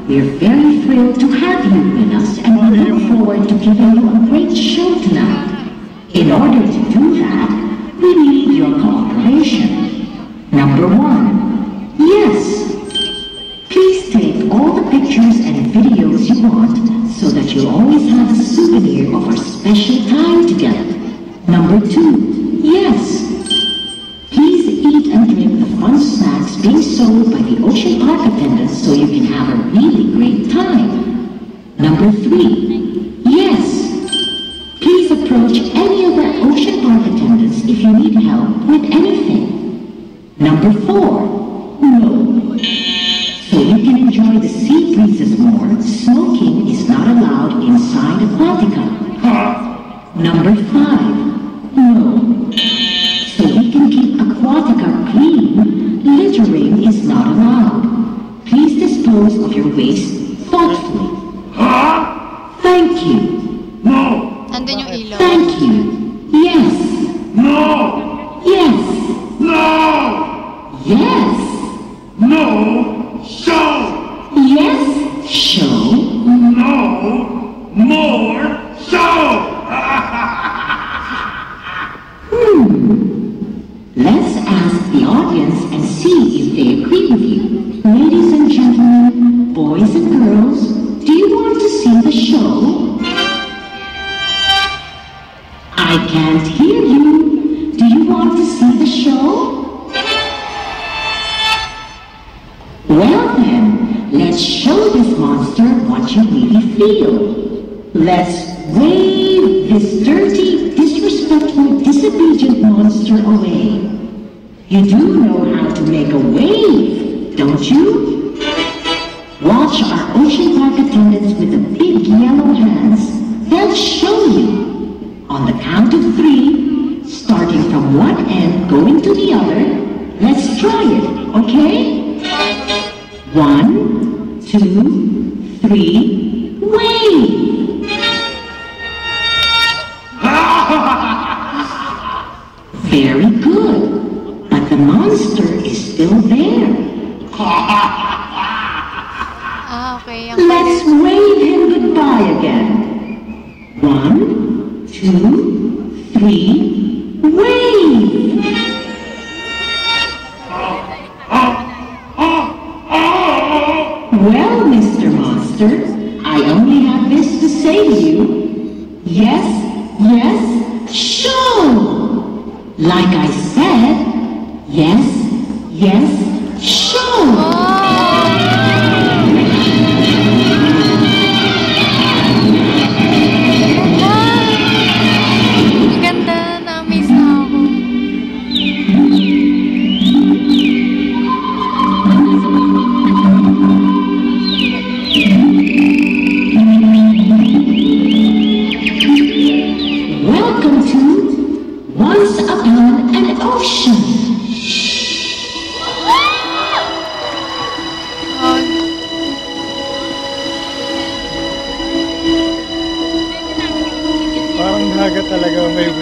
We're very thrilled to have you with us and we look forward to giving you a great show tonight. In order to do that, we need your cooperation. Number 1. Yes. Please take all the pictures and videos you want so that you'll always have a souvenir of our special time together. Number 2. Yes. Please eat and drink the fun snacks being sold by the Ocean Park attendants so you can have a really great time. Number 3. Yes. Please approach any of the Ocean Park attendants if you need help with anything. Number 4. No. So you can enjoy the sea breezes more, smoking is not allowed inside Aquatica. Number 5. No. So we can keep Aquatica clean, littering is not allowed. Please dispose of your waste thoughtfully. Thank you. No. Andun yung ilaw. Thank you. Yes. No. Yes. No. Yes. No. Show. Yes. Show. No. More. Show. Let's ask the audience and see if they agree with you. Ladies and gentlemen, boys and girls, do you want to see the show? I can't hear you. Do you want to see the show? Well then, let's show this monster what you really feel. Let's wave this dirty, disrespectful, disobedient monster away. You do know how to make a wave, don't you? Watch our Ocean Park attendants with the big yellow hands. They'll show you. On the count of 3, starting from one end going to the other, let's try it, okay? 1, 2, 3, wave! Very good, but the monster is still there. Okay. Let's wave him goodbye again. 1, 2, 3, wave! Well, Mr. Monster, I only have this to say to you. Yes, yes, show! Like I said, yes, yes, show! Parang dagat talaga may